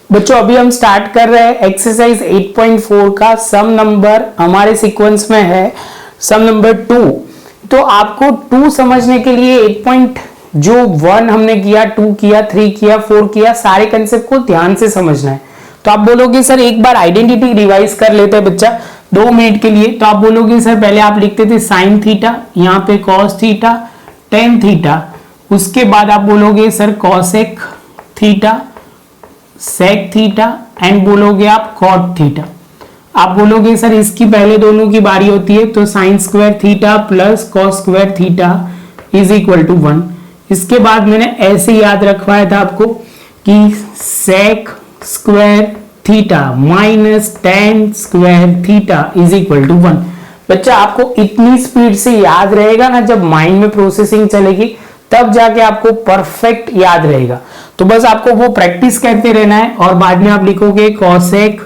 बच्चों अभी हम स्टार्ट कर रहे हैं एक्सरसाइज 8.4 का सम नंबर, हमारे सीक्वेंस में है सम नंबर 2। तो आपको 2 समझने के लिए 8.1 हमने किया, 2 किया, 3 किया, 4 किया, सारे कंसेप्ट को ध्यान से समझना है। तो आप बोलोगे सर एक बार आइडेंटिटी रिवाइज कर लेते हैं बच्चा 2 मिनट के लिए। तो आप बोलोगे सर पहले आप लिखते थे साइन थीटा, यहाँ पे कॉस थीटा, टेन थीटा, उसके बाद आप बोलोगे sir cosec theta, sec theta and बोलोगे आप कॉट थीटा। आप बोलोगे सर इसकी पहले दोनों की बारी होती है तो sine square theta plus cos square theta is equal to 1। इसके बाद मैंने ऐसे याद रखवाया था आपको कि sec square theta minus tan square theta is equal to 1। बच्चा आपको इतनी स्पीड से याद रहेगा ना, जब माइंड में प्रोसेसिंग चलेगी तब जाके आपको परफेक्ट याद रहेगा। तो बस आपको वो प्रैक्टिस करते रहना है और बाद में आप लिखोगे cosec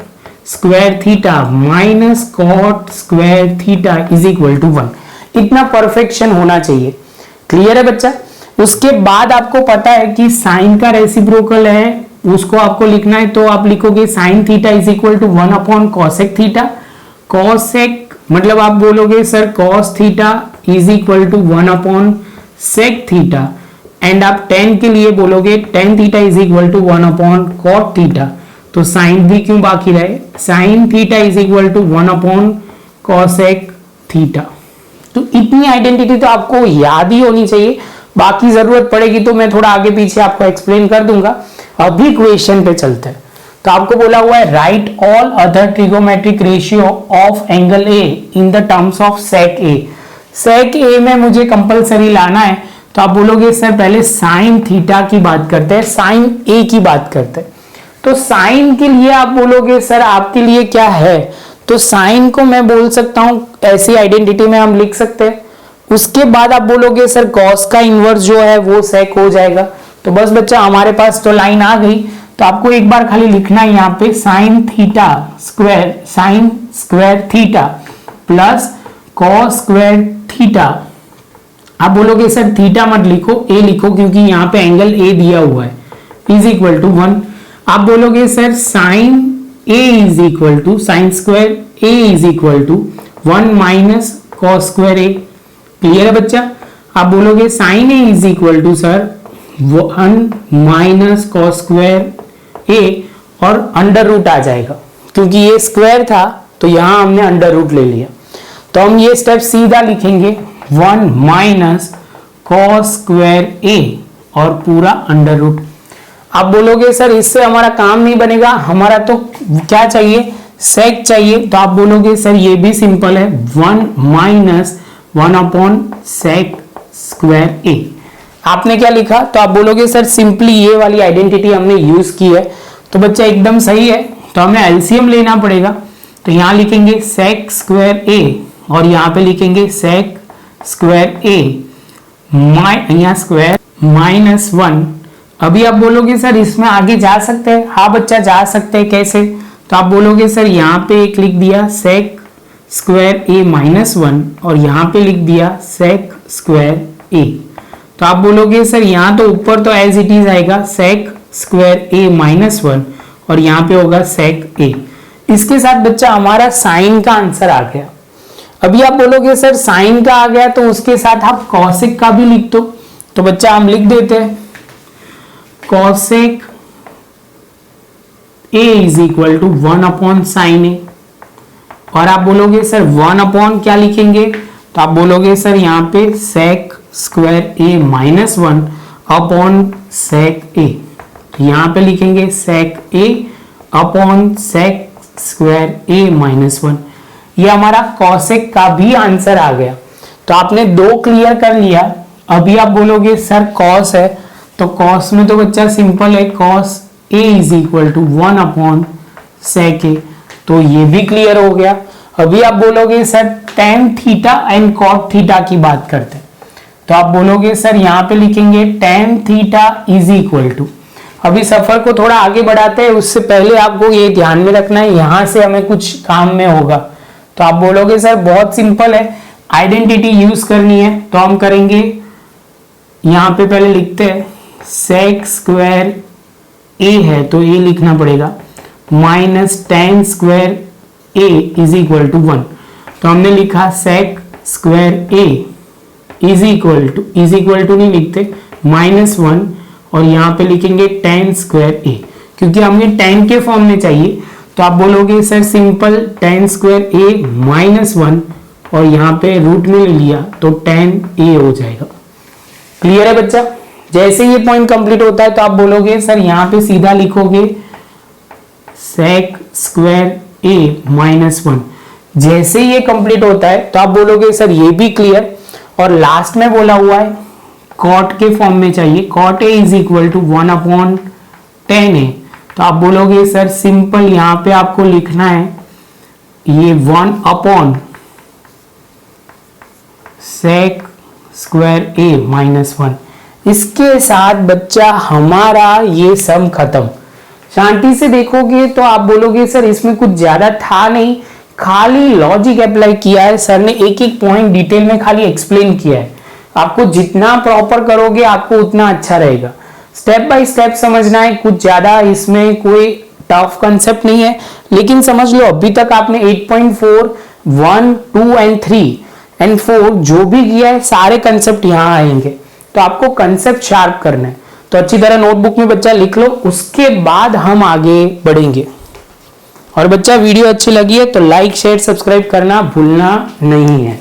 square theta minus cot square theta is equal to 1। इतना परफेक्शन होना चाहिए। क्लियर है बच्चा? उसके बाद आपको पता है कि साइन का रेसिप्रोकल है, उसको आपको लिखना है। तो आप लिखोगे sine theta is equal to 1 upon cosec theta. Cosec मतलब आप बोलोगे sir cos theta is equal to 1 upon sec theta and आप टेन के लिए बोलोगे tan theta is equal to 1 upon cot theta. तो साइन भी क्यों बाकी रहे, sine theta is equal to 1 upon cosec theta. तो इतनी आइडेंटिटी तो आपको याद ही होनी चाहिए, बाकी जरूरत पड़ेगी तो मैं थोड़ा आगे पीछे आपको एक्सप्लेन कर दूंगा। अभी क्वेश्चन पे चलते हैं। तो आपको बोला हुआ है right all other trigonometric ratio of angle A in the terms of sec A. Sec A में मुझे कंपलसरी लाना है। तो आप बोलोगे सर पहले साइन थीटा की बात करते हैं, साइन ए की बात करते हैं। तो साइन के लिए आप बोलोगे सर आपके लिए क्या है, तो साइन को मैं बोल सकता हूं ऐसी आइडेंटिटी में हम लिख सकते हैं। उसके बाद आप बोलोगे सर कॉस का इनवर्स जो है वो सेक हो जाएगा। तो बस बच्चा हमारे पास तो लाइन आ गई। तो आपको एक बार खाली लिखना है यहाँ पे sine theta square, sign square theta plus cos square theta. आप बोलोगे सर थीटा मत लिखो, ए लिखो क्योंकि यहाँ पे एंगल ए दिया हुआ है, इज इक्वल टू 1। आप बोलोगे sir sine A is equal to sine square A is equal to 1 minus cos square A. Clear है बच्चा? आप बोलोगे sine A is equal to sir 1 minus cos square A और अंडर रूट आ जाएगा क्योंकि ये स्क्वायर था तो यहां हमने अंडर रूट ले लिया। तो हम ये स्टेप सीधा लिखेंगे 1 माइनस कॉस स्क्वायर ए और पूरा अंडर रूट। आप बोलोगे सर इससे हमारा काम नहीं बनेगा, हमारा तो क्या चाहिए, सेक चाहिए। तो आप बोलोगे सर ये भी सिंपल है 1 माइनस 1 अपॉन सेक स्क्वायर ए। आपने क्या लिखा, तो आप बोलोगे सर सिंपली ये वाली आइडेंटिटी हमने यूज की है। तो बच्चा एकदम सही है। तो हमें एलसीएम लेना पड़ेगा। तो यहां लिखेंगे सेक स्क्वायर ए और यहां पे लिखेंगे सेक स्क्वायर ए यहाँ स्क्वायर माइनस 1। अभी आप बोलोगे सर इसमें आगे जा सकते हैं, हाँ बच्चा जा सकते हैं। कैसे? तो आप बोलोगे सर यहाँ पे एक लिख दिया सेक स्क्वायर ए माइनस 1 और यहाँ पे लिख दिया सेक स्क्वायर ए। तो आप बोलोगे सर यहाँ तो ऊपर तो एज इट इज आएगा सेक स्क्वायर ए माइनस 1 और यहाँ पे होगा सेक ए। इसके साथ बच्चा हमारा साइन का आंसर आ गया। अभी आप बोलोगे सर साइन का आ गया तो उसके साथ आप कॉसेक का भी लिख दो। तो बच्चा हम लिख देते हैं cosec A is equal to 1 upon sine A. और आप बोलोगे सर 1 अपॉन क्या लिखेंगे, तो आप बोलोगे सर यहाँ पे सेक स्क्वायर ए माइनस 1 अपॉन सेक ए। यहाँ पे लिखेंगे सेक ए अपॉन सेक स्क्वायर ए माइनस 1। ये हमारा कॉसेक का भी आंसर आ गया। तो आपने 2 क्लियर कर लिया। अभी आप बोलोगे सर कॉस है, तो कॉस में तो बच्चा सिंपल है cos A is equal to 1 upon sec A. तो ये भी क्लियर हो गया। अभी आप बोलोगे sir tan theta and cot theta की बात करते हैं। तो आप बोलोगे सर यहाँ पे लिखेंगे tan theta is equal to, अभी सफर को थोड़ा आगे बढ़ाते हैं उससे पहले आपको ये ध्यान में रखना है यहां से हमें कुछ काम में होगा। तो आप बोलोगे सर बहुत सिंपल है, आइडेंटिटी यूज करनी है। तो हम करेंगे, यहां पे पहले लिखते हैं सेक स्क्वायर a है तो a लिखना पड़ेगा, minus tan square a is equal to 1। तो हमने लिखा sec square a is equal to नहीं लिखते, -1, और यहाँ पे लिखेंगे tan स्क्वायर a, क्योंकि हमें tan के फॉर्म में चाहिए। तो आप बोलोगे sir simple tan square a -1 और यहाँ पे रूट में ले लिया तो tan a हो जाएगा। क्लियर है बच्चा? जैसे ये पॉइंट कंप्लीट होता है तो आप बोलोगे सर यहाँ पे सीधा लिखोगे sec स्क्वायर a -1। जैसे ये कंप्लीट होता है तो आप बोलोगे सर ये भी क्लियर, और लास्ट में बोला हुआ है cot के फॉर्म में चाहिए, cot a is equal to 1/tan a। तो आप बोलोगे सर सिंपल यहां पे आपको लिखना है ये 1/sec स्क्वायर a -1। इसके साथ बच्चा हमारा ये सम खत्म। शांति से देखोगे तो आप बोलोगे सर इसमें कुछ ज्यादा था नहीं, खाली लॉजिक अप्लाई किया है सर ने, एक एक पॉइंट डिटेल में खाली एक्सप्लेन किया है। आपको जितना प्रॉपर करोगे आपको उतना अच्छा रहेगा। स्टेप बाय स्टेप समझना है, कुछ ज्यादा इसमें कोई टफ कंसेप्ट नहीं है, लेकिन समझ लो अभी तक आपने 8.4 1 2 एंड 3 एंड 4 जो भी किया है सारे कंसेप्ट यहाँ आएंगे। तो आपको कंसेप्ट शार्प करना है, तो अच्छी तरह नोटबुक में बच्चा लिख लो, उसके बाद हम आगे बढ़ेंगे। और बच्चा वीडियो अच्छी लगी है तो लाइक शेयर सब्सक्राइब करना भूलना नहीं है।